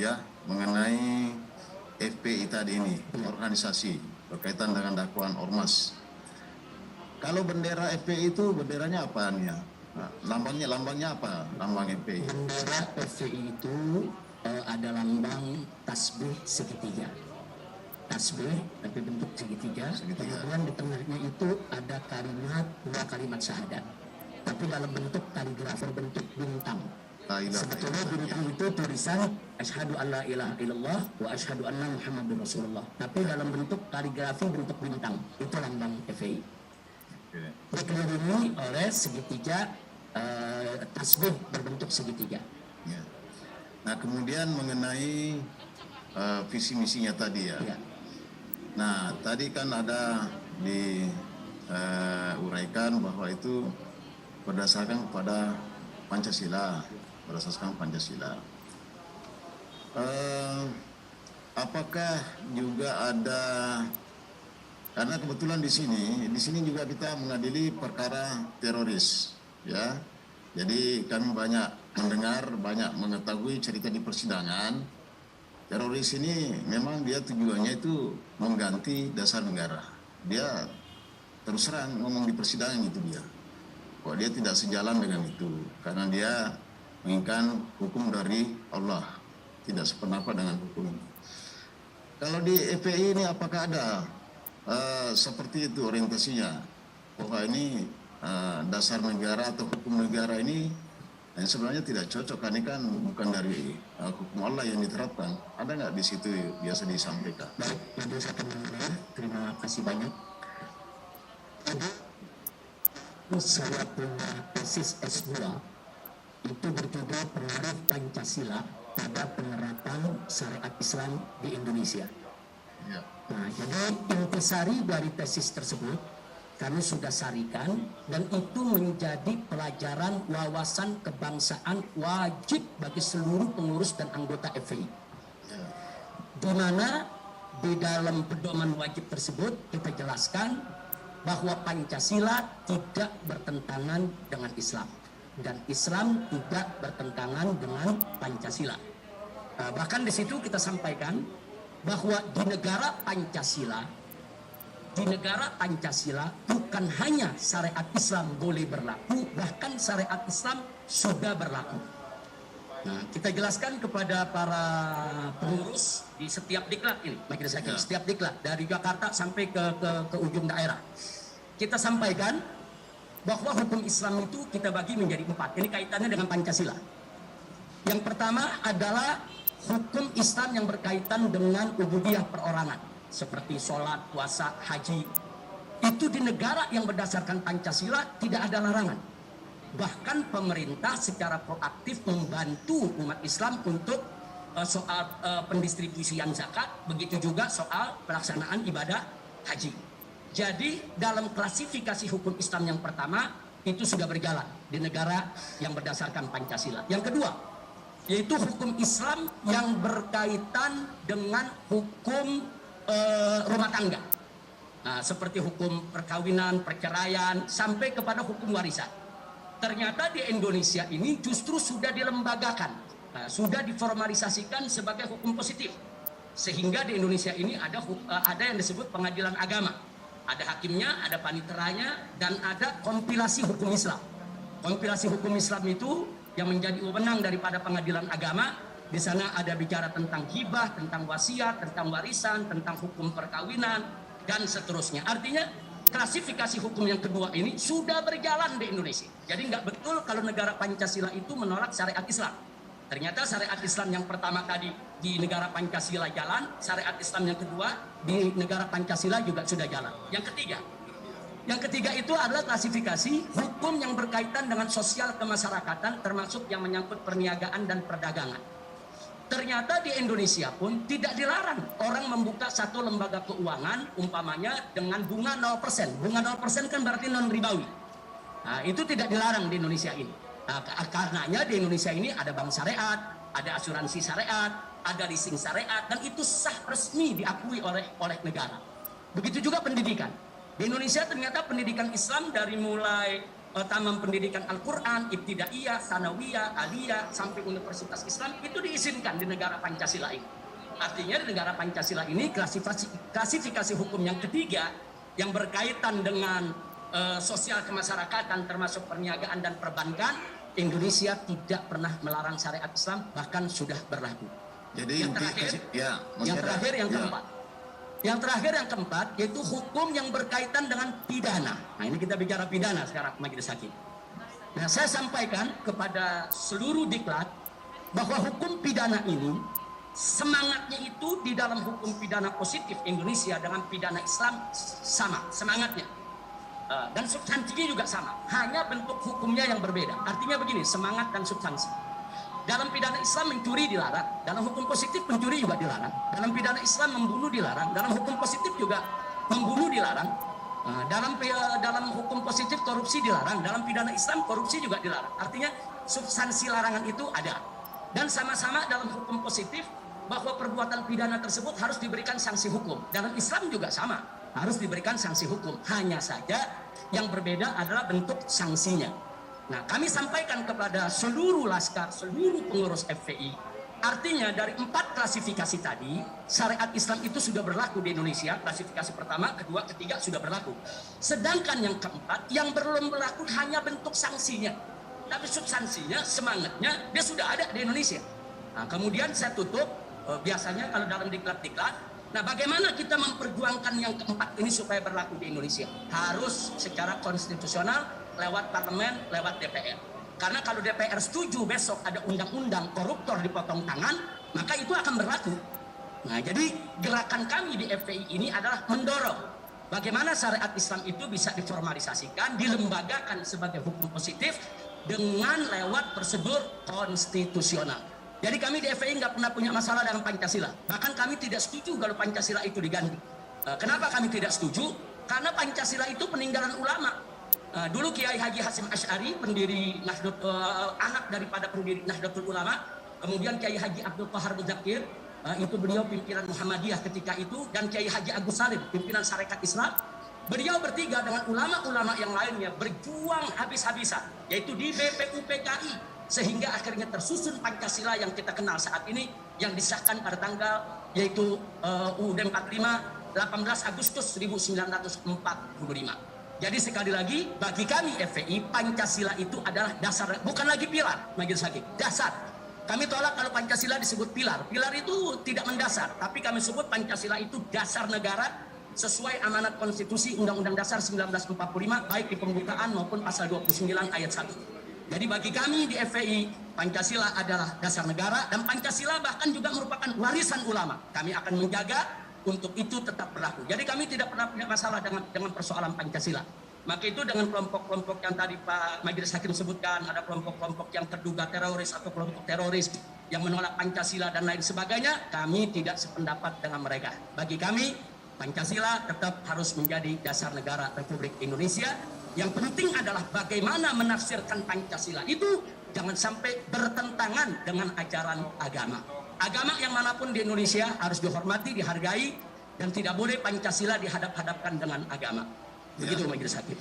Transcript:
ya mengenai FPI tadi ini, organisasi berkaitan dengan dakwaan ormas. Kalau bendera FPI itu benderanya apaan ya? Nah, lambangnya apa? Lambang FPI. Bendera FPI itu ada lambang tasbih segitiga. Tasbih tapi bentuk segitiga. Kemudian di tengahnya itu ada dua kalimat syahadat. Tapi dalam bentuk kaligrafi berbentuk bintang. Sebetulnya bintang itu tulisan asyhadu an la ilaha illallah wa asyhadu anna muhammadur rasulullah. Tapi dalam bentuk kaligrafi bentuk bintang. Itu lambang FPI. Dikelilingi oleh segitiga tasbih berbentuk segitiga. Ya. Nah, kemudian mengenai visi misinya tadi ya. Nah, tadi kan ada diuraikan bahwa itu berdasarkan kepada Pancasila, apakah juga ada, karena kebetulan di sini juga kita mengadili perkara teroris, ya. Jadi kami banyak mendengar, banyak mengetahui cerita di persidangan. Teroris ini memang dia tujuannya itu mengganti dasar negara. Dia terus terang ngomong di persidangan itu dia. Kok dia tidak sejalan dengan itu, karena dia menginginkan hukum dari Allah, tidak sependapat dengan hukum. Kalau di FPI ini apakah ada seperti itu orientasinya, bahwa ini dasar negara atau hukum negara ini sebenarnya tidak cocok, karena kan bukan dari hukum Allah yang diterapkan. Ada nggak di situ biasa disampaikan? Baik, terima kasih banyak. Saya punya tesis S2 itu berjudul Pengaruh Pancasila pada Penerapan Syariat Islam di Indonesia. Ya. Nah, jadi intisari dari tesis tersebut kami sudah sarikan, dan itu menjadi pelajaran wawasan kebangsaan wajib bagi seluruh pengurus dan anggota FPI. Di mana di dalam pedoman wajib tersebut kita jelaskan bahwa Pancasila tidak bertentangan dengan Islam dan Islam tidak bertentangan dengan Pancasila. Bahkan di situ kita sampaikan bahwa di negara Pancasila bukan hanya syariat Islam boleh berlaku, bahkan syariat Islam sudah berlaku. Nah, kita jelaskan kepada para pengurus di setiap diklat ini, majelis hakim, setiap diklat dari Jakarta sampai ke ujung daerah. Kita sampaikan bahwa hukum Islam itu kita bagi menjadi 4. Ini kaitannya dengan Pancasila. Yang pertama adalah hukum Islam yang berkaitan dengan ubudiyah perorangan, seperti sholat, puasa, haji. Itu di negara yang berdasarkan Pancasila tidak ada larangan. Bahkan pemerintah secara proaktif membantu umat Islam untuk soal pendistribusian zakat, begitu juga soal pelaksanaan ibadah haji. Jadi dalam klasifikasi hukum Islam yang pertama itu sudah berjalan di negara yang berdasarkan Pancasila. Yang kedua, yaitu hukum Islam yang berkaitan dengan hukum rumah tangga. Nah, seperti hukum perkawinan, perceraian, sampai kepada hukum warisan. Ternyata di Indonesia ini justru sudah dilembagakan, sudah diformalisasikan sebagai hukum positif. Sehingga di Indonesia ini ada yang disebut pengadilan agama. Ada hakimnya, ada paniteranya, dan ada kompilasi hukum Islam. Kompilasi hukum Islam itu yang menjadi wewenang daripada pengadilan agama. Di sana ada bicara tentang hibah, tentang wasiat, tentang warisan, tentang hukum perkawinan, dan seterusnya. Artinya klasifikasi hukum yang kedua ini sudah berjalan di Indonesia. Jadi nggak betul kalau negara Pancasila itu menolak syariat Islam. Ternyata syariat Islam yang pertama tadi di negara Pancasila jalan, syariat Islam yang kedua di negara Pancasila juga sudah jalan. Yang ketiga itu adalah klasifikasi hukum yang berkaitan dengan sosial kemasyarakatan, termasuk yang menyangkut perniagaan dan perdagangan. Ternyata di Indonesia pun tidak dilarang orang membuka satu lembaga keuangan umpamanya dengan bunga 0%. Bunga 0% kan berarti non ribawi. Nah, itu tidak dilarang di Indonesia ini. Nah, karenanya di Indonesia ini ada bank syariat, ada asuransi syariat, ada leasing syariat, dan itu sah resmi diakui oleh negara. Begitu juga pendidikan. Di Indonesia ternyata pendidikan Islam dari mulai taman pendidikan Al-Quran, ibtidaiyah, sanawiyah, aliyah, sampai Universitas Islam itu diizinkan di negara Pancasila ini. Artinya di negara Pancasila ini klasifikasi hukum yang ketiga yang berkaitan dengan sosial kemasyarakatan termasuk perniagaan dan perbankan, Indonesia tidak pernah melarang syariat Islam, bahkan sudah berlaku. Jadi yang terakhir, yang keempat yaitu hukum yang berkaitan dengan pidana. Nah, ini kita bicara pidana sekarang, Majelis Hakim. Nah, saya sampaikan kepada seluruh diklat bahwa hukum pidana ini semangatnya itu di dalam hukum pidana positif Indonesia dengan pidana Islam sama semangatnya. Dan substansinya juga sama, hanya bentuk hukumnya yang berbeda. Artinya begini, semangat dan substansi. Dalam pidana Islam mencuri dilarang, dalam hukum positif pencuri juga dilarang. Dalam pidana Islam membunuh dilarang, dalam hukum positif juga membunuh dilarang. Dalam hukum positif korupsi dilarang, dalam pidana Islam korupsi juga dilarang. Artinya substansi larangan itu ada. Dan sama-sama dalam hukum positif bahwa perbuatan pidana tersebut harus diberikan sanksi hukum. Dalam Islam juga sama, harus diberikan sanksi hukum. Hanya saja yang berbeda adalah bentuk sanksinya. Nah, kami sampaikan kepada seluruh laskar, seluruh pengurus FPI, artinya dari 4 klasifikasi tadi, syariat Islam itu sudah berlaku di Indonesia. Klasifikasi pertama, kedua, ketiga sudah berlaku. Sedangkan yang keempat, yang belum berlaku hanya bentuk sanksinya. Tapi substansinya, semangatnya, dia sudah ada di Indonesia. Nah, kemudian saya tutup, biasanya kalau dalam diklat-diklat, nah bagaimana kita memperjuangkan yang keempat ini supaya berlaku di Indonesia? Harus secara konstitusional, lewat parlemen, lewat DPR. Karena kalau DPR setuju besok ada undang-undang koruptor dipotong tangan, maka itu akan berlaku. Nah, jadi gerakan kami di FPI ini adalah mendorong bagaimana syariat Islam itu bisa diformalisasikan, dilembagakan sebagai hukum positif dengan lewat prosedur konstitusional. Jadi kami di FPI nggak pernah punya masalah dengan Pancasila. Bahkan kami tidak setuju kalau Pancasila itu diganti. Kenapa kami tidak setuju? Karena Pancasila itu peninggalan ulama. Dulu Kiai Haji Hasyim Asy'ari, pendiri anak daripada pendiri Nahdlatul Ulama, kemudian Kiai Haji Abdul Qahar Muzakir, itu beliau pimpinan Muhammadiyah ketika itu, dan Kiai Haji Agus Salim, pimpinan Sarekat Islam. Beliau bertiga dengan ulama-ulama yang lainnya berjuang habis-habisan, yaitu di BPUPKI, sehingga akhirnya tersusun Pancasila yang kita kenal saat ini, yang disahkan pada tanggal yaitu UUD 45 18 Agustus 1945. Jadi sekali lagi, bagi kami FPI, Pancasila itu adalah dasar, bukan lagi pilar, Majelis Hakim, dasar. Kami tolak kalau Pancasila disebut pilar. Pilar itu tidak mendasar, tapi kami sebut Pancasila itu dasar negara sesuai amanat konstitusi Undang-Undang Dasar 1945, baik di pembukaan maupun pasal 29 ayat 1. Jadi bagi kami di FPI, Pancasila adalah dasar negara, dan Pancasila bahkan juga merupakan warisan ulama. Kami akan menjaga untuk itu tetap berlaku. Jadi kami tidak pernah punya masalah dengan persoalan Pancasila. Maka itu dengan kelompok-kelompok yang tadi Pak Majelis Hakim sebutkan, ada kelompok-kelompok yang terduga teroris atau kelompok teroris yang menolak Pancasila dan lain sebagainya, kami tidak sependapat dengan mereka. Bagi kami, Pancasila tetap harus menjadi dasar negara Republik Indonesia. Yang penting adalah bagaimana menafsirkan Pancasila itu jangan sampai bertentangan dengan ajaran agama. Agama yang manapun di Indonesia harus dihormati, dihargai, dan tidak boleh Pancasila dihadap-hadapkan dengan agama. Begitu Majelis Hakim.